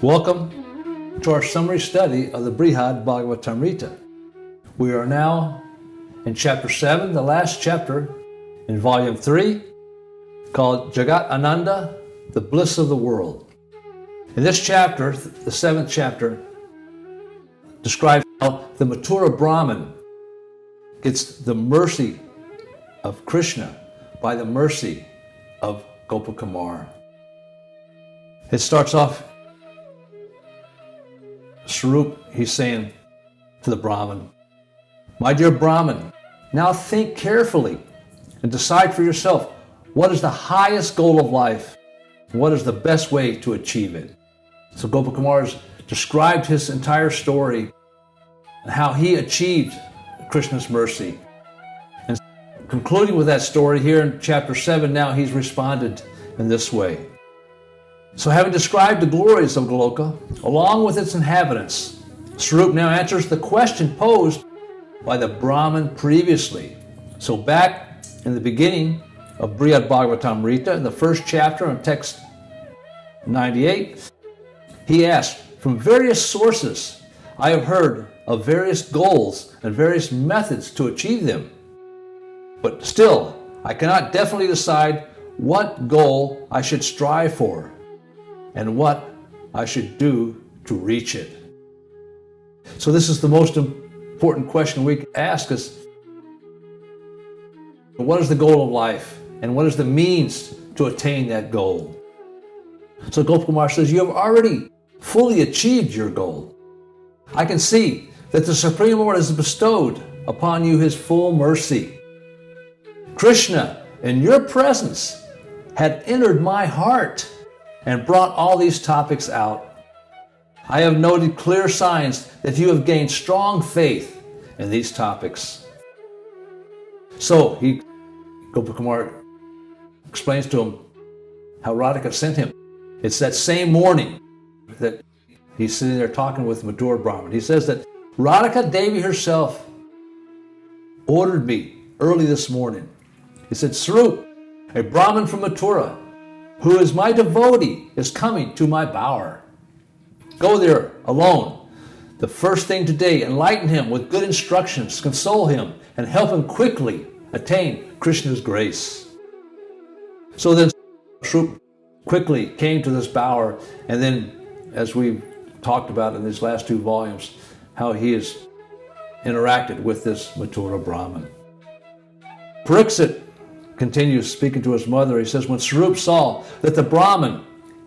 Welcome to our summary study of the Brhad Bhagavatamrta. We are now in chapter 7, the last chapter in volume 3, called Jagat Ananda, the Bliss of the World. In this chapter, the 7th chapter, describes how the Mathurā Brahmin gets the mercy of Kṛṣṇa by the mercy of Gopakumar. It starts off, Sarūpa, he's saying to the Brahmin, "My dear Brahmin, now think carefully and decide for yourself what is the highest goal of life and what is the best way to achieve it." So Gopakumar has described his entire story and how he achieved Kṛṣṇa's mercy. And concluding with that story here in chapter 7, now he's responded in this way. So having described the glories of Goloka, along with its inhabitants, Sarūpa now answers the question posed by the Brahmin previously. So back in the beginning of Brhad Bhagavatamrta, in the first chapter in text 98, he asked, "From various sources I have heard of various goals and various methods to achieve them. But still, I cannot definitely decide what goal I should strive for and what I should do to reach it." So this is the most important question we can ask us. What is the goal of life? And what is the means to attain that goal? So Gopakumar says, "You have already fully achieved your goal. I can see that the Supreme Lord has bestowed upon you his full mercy. Kṛṣṇa, in your presence, had entered my heart and brought all these topics out. I have noted clear signs that you have gained strong faith in these topics." So Gopakumar explains to him how Radhika sent him. It's that same morning that he's sitting there talking with Mathurā Brahmin. He says that Radhika Devi herself ordered me early this morning. He said, "Sarūpa, a Brahmin from Mathurā, who is my devotee, is coming to my bower. Go there alone the first thing today, enlighten him with good instructions, console him, and help him quickly attain Kṛṣṇa's grace." So then Sarūpa quickly came to this bower, and then, as we've talked about in these last 2 volumes, how he has interacted with this Mathurā Brahmin. Pariksit continues speaking to his mother. He says, "When Sarūpa saw that the Brahmin,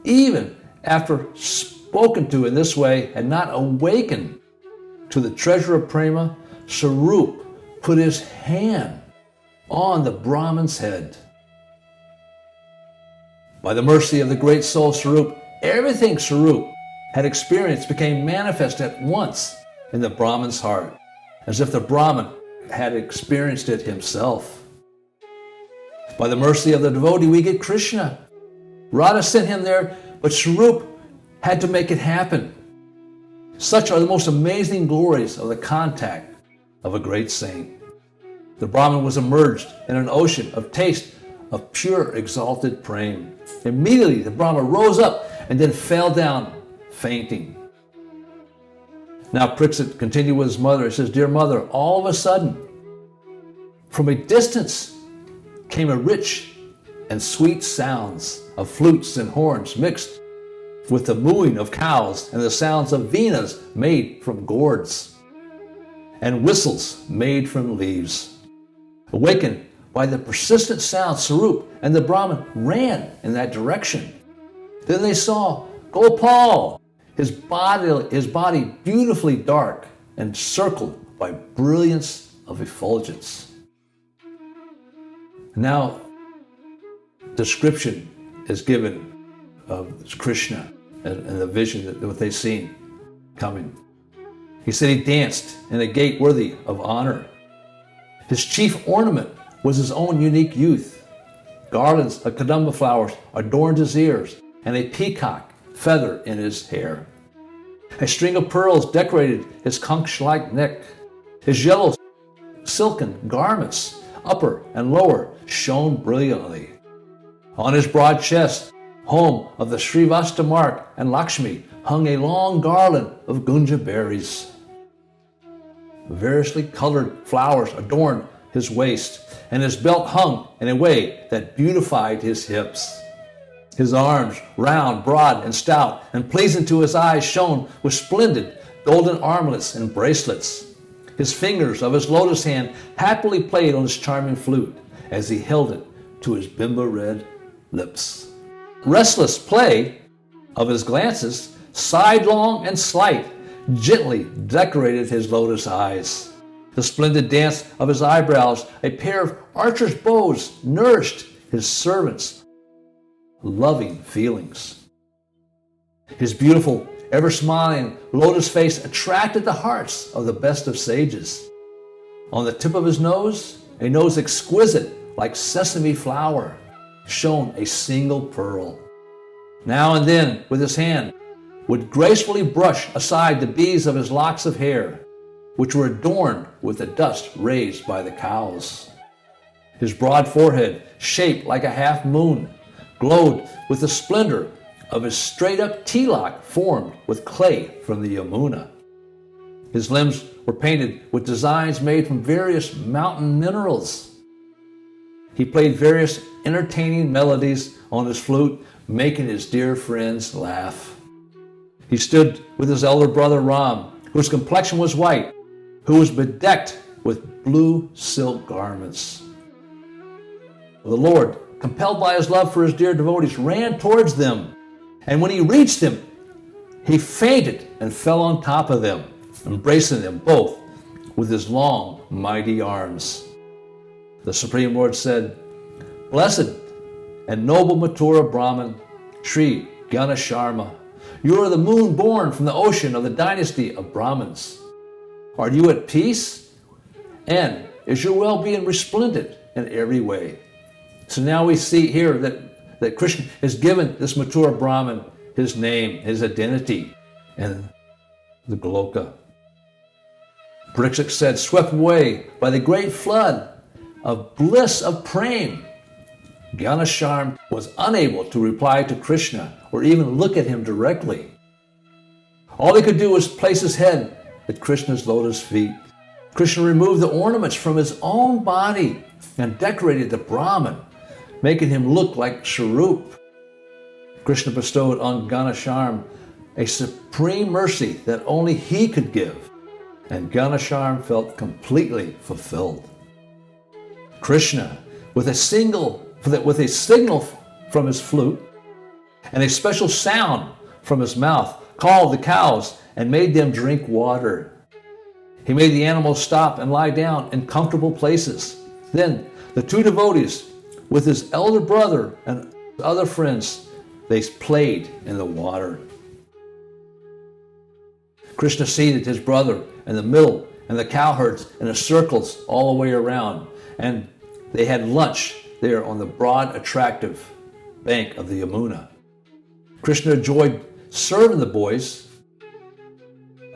even after spoken to in this way, had not awakened to the treasure of prema, Sarūpa put his hand on the Brahmin's head. By the mercy of the great soul Sarūpa, everything Sarūpa had experienced became manifest at once in the Brahmin's heart, as if the Brahmin had experienced it himself. By the mercy of the devotee, we get Kṛṣṇa. Radha sent him there, but Sarūpa had to make it happen. Such are the most amazing glories of the contact of a great saint. The Brahmin was immersed in an ocean of taste of pure exalted prema. Immediately the Brahmin rose up and then fell down fainting." Now Pariksit continued with his mother. He says, "Dear mother, all of a sudden, from a distance, came a rich and sweet sounds of flutes and horns mixed with the mooing of cows and the sounds of venas made from gourds and whistles made from leaves. Awakened by the persistent sound, Sarūpa and the Brahmin ran in that direction. Then they saw Gopal his body beautifully dark and circled by brilliance of effulgence. Now, description is given of Kṛṣṇa and the vision that what they've seen coming. He said he danced in a gait worthy of honor. His chief ornament was his own unique youth. Garlands of kadamba flowers adorned his ears, and a peacock feather in his hair. A string of pearls decorated his conch-like neck. His yellow silken garments, upper and lower, shone brilliantly. On his broad chest, home of the Srivasta mark and Lakshmi, hung a long garland of gunja berries. Variously colored flowers adorned his waist, and his belt hung in a way that beautified his hips. His arms, round, broad, and stout, and pleasing to his eyes, shone with splendid golden armlets and bracelets. His fingers of his lotus hand happily played on his charming flute as he held it to his bimba-red lips. Restless play of his glances, sidelong and slight, gently decorated his lotus eyes. The splendid dance of his eyebrows, a pair of archer's bows, nourished his servants' loving feelings. His beautiful, ever-smiling lotus face attracted the hearts of the best of sages. On the tip of his nose, a nose exquisite like sesame flour, shone a single pearl. Now and then, with his hand, would gracefully brush aside the beads of his locks of hair, which were adorned with the dust raised by the cows. His broad forehead, shaped like a half moon, glowed with the splendor of his straight-up tilak formed with clay from the Yamuna. His limbs were painted with designs made from various mountain minerals. He played various entertaining melodies on his flute, making his dear friends laugh. He stood with his elder brother Ram, whose complexion was white, who was bedecked with blue silk garments. The Lord, compelled by his love for his dear devotees, ran towards them, and when he reached them, he fainted and fell on top of them, embracing them both with his long, mighty arms. The Supreme Lord said, "Blessed and noble Mathurā Brahman, Sri Ganasharma, you are the moon born from the ocean of the dynasty of Brahmins. Are you at peace? And is your well-being resplendent in every way?" So now we see here that Kṛṣṇa has given this Mathurā Brahman his name, his identity, and the Goloka. Pariksit said, swept away by the great flood of bliss of prema, Ganasharma was unable to reply to Kṛṣṇa or even look at him directly. All he could do was place his head at Kṛṣṇa's lotus feet. Kṛṣṇa removed the ornaments from his own body and decorated the Brahman, making him look like Sarūpa. Kṛṣṇa bestowed on Ganasharma a supreme mercy that only he could give, and Ganasharma felt completely fulfilled. Kṛṣṇa, with a signal from his flute and a special sound from his mouth, called the cows and made them drink water. He made the animals stop and lie down in comfortable places. Then the two devotees, with his elder brother and other friends, they played in the water. Kṛṣṇa seated his brother in the middle and the cowherds in the circles all the way around, and they had lunch there on the broad, attractive bank of the Yamuna. Kṛṣṇa enjoyed serving the boys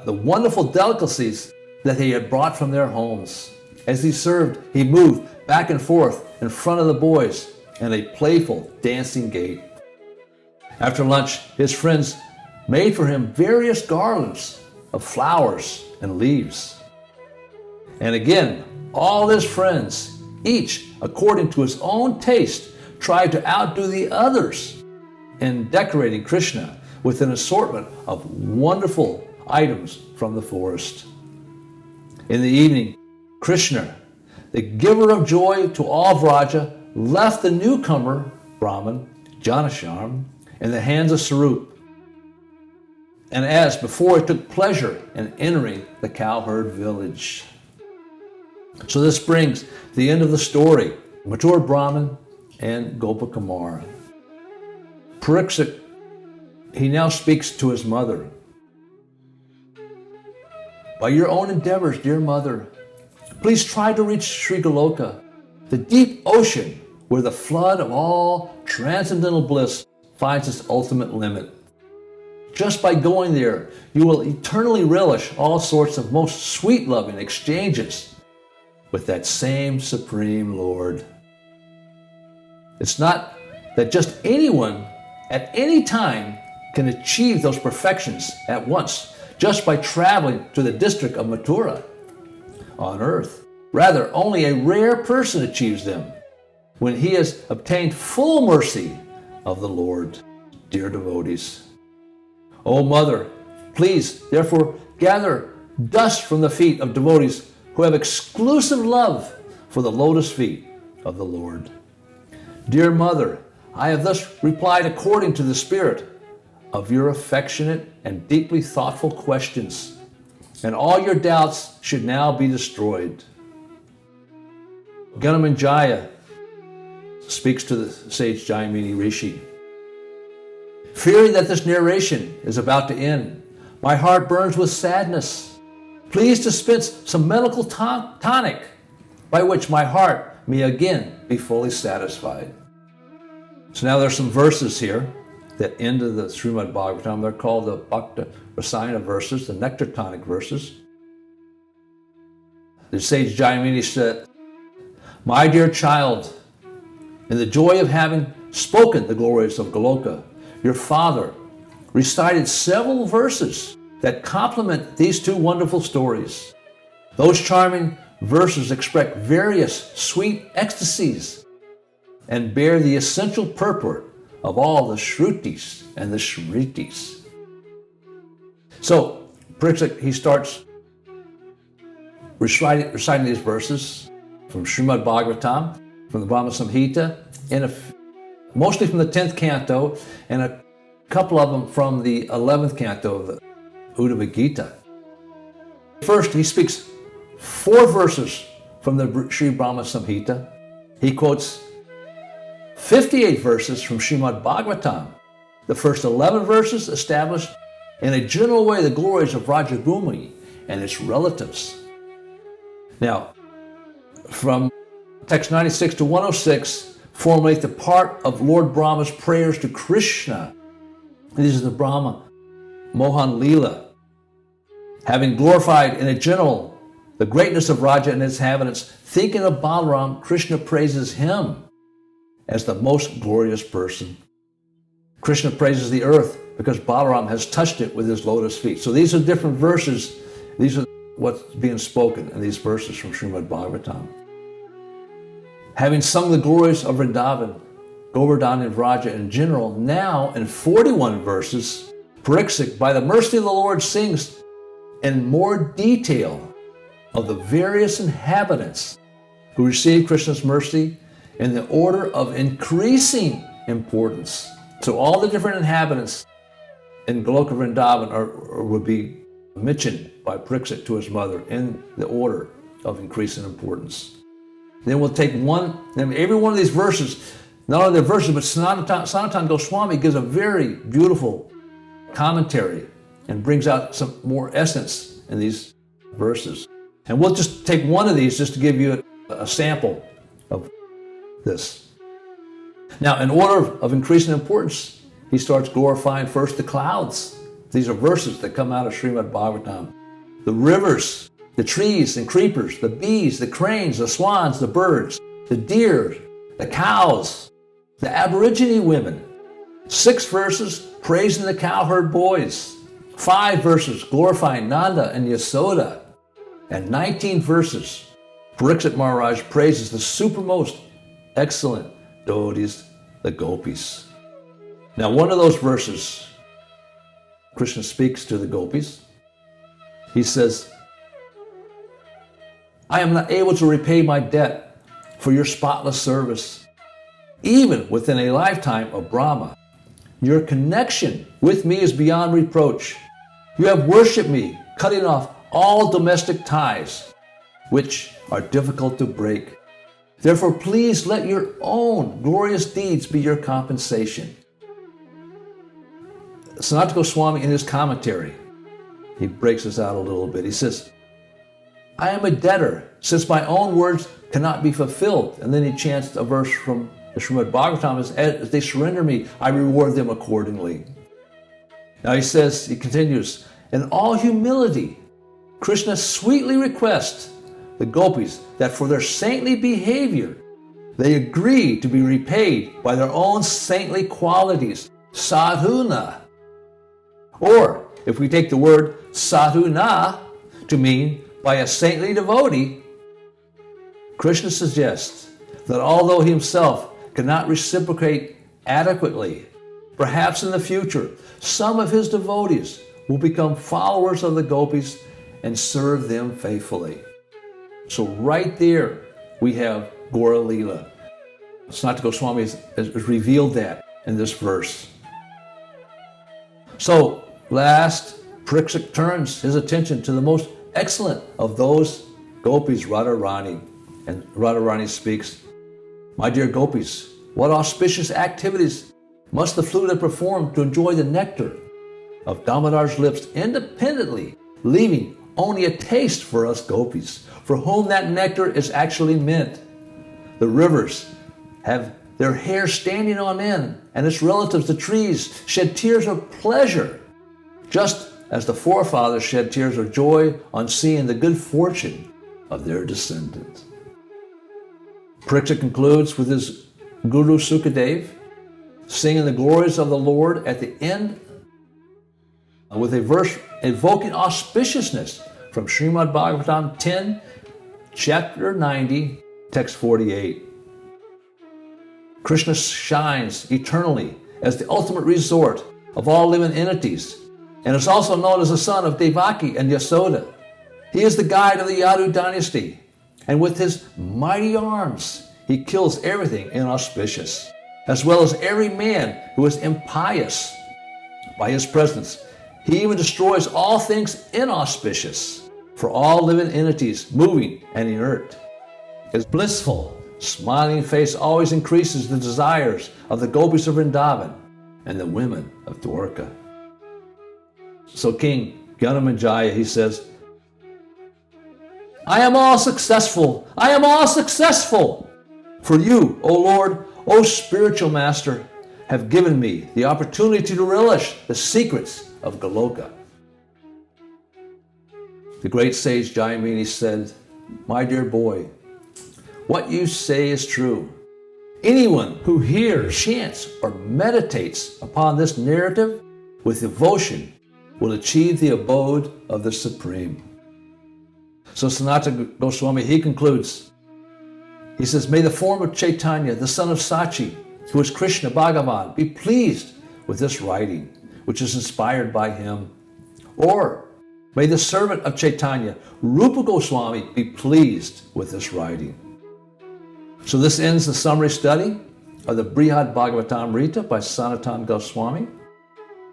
the wonderful delicacies that he had brought from their homes. As he served, he moved back and forth in front of the boys in a playful dancing gait. After lunch, his friends made for him various garlands of flowers and leaves. And again, all his friends, each according to his own taste, tried to outdo the others in decorating Kṛṣṇa with an assortment of wonderful items from the forest. In the evening, Kṛṣṇa, the giver of joy to all Vraja, left the newcomer, Brahman, Ganasharma, in the hands of Sarūpa. and as before he took pleasure in entering the cowherd village. So this brings the end of the story. Mathurā Brahman and Gopakumara. Pariksit, he now speaks to his mother. By your own endeavors, dear mother, please try to reach Sri Goloka, the deep ocean where the flood of all transcendental bliss finds its ultimate limit. Just by going there, you will eternally relish all sorts of most sweet-loving exchanges with that same Supreme Lord. It's not that just anyone at any time can achieve those perfections at once just by traveling to the district of Mathurā on earth. Rather, only a rare person achieves them when he has obtained full mercy of the Lord. Dear devotees, O Mother, please therefore gather dust from the feet of devotees who have exclusive love for the lotus feet of the Lord. Dear Mother, I have thus replied according to the spirit of your affectionate and deeply thoughtful questions, and all your doubts should now be destroyed. Ganamenjaya speaks to the sage Jaimini Rishi. Fearing that this narration is about to end, my heart burns with sadness. Please dispense some medical tonic by which my heart may again be fully satisfied. So now there's some verses here that end of the Srimad Bhagavatam. They're called the Bhakti-rasayana verses, the nectar tonic verses. The sage Jaimini said, my dear child, in the joy of having spoken the glories of Goloka, your father recited several verses that complement these two wonderful stories. Those charming verses express various sweet ecstasies and bear the essential purport of all the Shrutis and the Smritis. So, Pariksit, he starts reciting these verses from Srimad Bhagavatam, from the Brahma Samhita, mostly from the 10th canto, and a couple of them from the 11th canto of the Uddhava Gita. First, he speaks 4 verses from the Sri Brahma Samhita. He quotes 58 verses from Srimad Bhagavatam. The first 11 verses establish in a general way the glories of Rajabhumi and its relatives. Now, from text 96 to 106, formulate the part of Lord Brahma's prayers to Kṛṣṇa. These are the Brahma Mohan Leela. Having glorified in a general the greatness of Raja and its inhabitants, thinking of Balaram, Kṛṣṇa praises him as the most glorious person. Kṛṣṇa praises the earth because Balaram has touched it with his lotus feet. So these are different verses. These are what's being spoken in these verses from Srimad Bhagavatam. Having sung the glories of Vrindavan, Govardhan and Vraja in general, now in 41 verses, Pariksit, by the mercy of the Lord, sings in more detail of the various inhabitants who receive Krishna's mercy in the order of increasing importance. So all the different inhabitants in Goloka Vrindavan would be mentioned by Pariksit to his mother in the order of increasing importance. Then we'll take every one of these verses, not only the verses, but Sanatana Goswami gives a very beautiful commentary and brings out some more essence in these verses. And we'll just take one of these just to give you a sample of this. Now, in order of increasing importance, he starts glorifying first the clouds. These are verses that come out of Srimad Bhagavatam. The rivers, the trees and creepers, the bees, the cranes, the swans, the birds, the deer, the cows, the Aborigine women. 6 verses praising the cowherd boys. 5 verses glorifying Nanda and Yasoda. And 19 verses, Pariksit Maharaj praises the supermost excellent devotees, the gopis. Now, one of those verses, Krishna speaks to the gopis. He says, I am not able to repay my debt for your spotless service, even within a lifetime of Brahma. Your connection with me is beyond reproach. You have worshipped me, cutting off all domestic ties, which are difficult to break. Therefore, please let your own glorious deeds be your compensation. Sanatana Goswami, in his commentary, he breaks this out a little bit. He says, I am a debtor, since my own words cannot be fulfilled. And then he chants a verse from the Srimad Bhagavatam, as they surrender me, I reward them accordingly. Now he continues, in all humility, Kṛṣṇa sweetly requests the gopis that for their saintly behavior, they agree to be repaid by their own saintly qualities, sadhuna. Or, if we take the word sadhuna to mean by a saintly devotee, Kṛṣṇa suggests that although he himself cannot reciprocate adequately, perhaps in the future, some of his devotees will become followers of the gopis and serve them faithfully. So right there, we have Gaura Lila. Sanatana Goswami has revealed that in this verse. So last, Pariksit turns his attention to the most excellent of those gopis, Radharani. And Radharani speaks, my dear gopis, what auspicious activities must the flute have performed to enjoy the nectar of Damodar's lips independently, leaving only a taste for us gopis, for whom that nectar is actually meant. The rivers have their hair standing on end, and its relatives, the trees, shed tears of pleasure, just as the forefathers shed tears of joy on seeing the good fortune of their descendants. Pariksit concludes with his Guru Sukadev, singing the glories of the Lord at the end with a verse invoking auspiciousness from Srimad Bhagavatam 10, chapter 90, text 48. Kṛṣṇa shines eternally as the ultimate resort of all living entities and is also known as the son of Devaki and Yasoda. He is the guide of the Yadu dynasty, and with his mighty arms, he kills everything inauspicious, as well as every man who is impious. By his presence, he even destroys all things inauspicious for all living entities, moving and inert. His blissful, smiling face always increases the desires of the gopis of Vrindavan and the women of Dwarka. So King Ganamanjaya, he says, I am all successful. I am all successful. For you, O Lord, O spiritual master, have given me the opportunity to relish the secrets of Goloka. The great sage Dayavira said, my dear boy, what you say is true. Anyone who hears, chants, or meditates upon this narrative with devotion will achieve the abode of the Supreme. So Sanatana Goswami, he concludes, he says, may the form of Chaitanya, the son of Sachi, who is Kṛṣṇa Bhagavan, be pleased with this writing, which is inspired by him. Or may the servant of Chaitanya, Rupa Goswami, be pleased with this writing. So this ends the summary study of the Brhad Bhagavatamrta by Sanatana Goswami.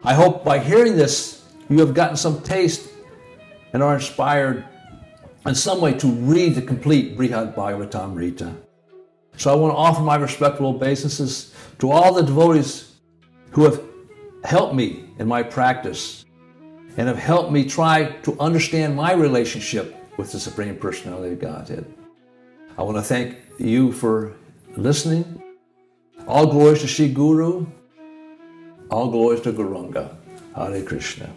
I hope by hearing this, you have gotten some taste and are inspired in some way to read the complete Brhad Bhagavatamrta. So I want to offer my respectful obeisances to all the devotees who have helped me in my practice and have helped me try to understand my relationship with the Supreme Personality of Godhead. I want to thank you for listening. All glories to Shri Guru. All glories to Gauranga. Hare Krishna.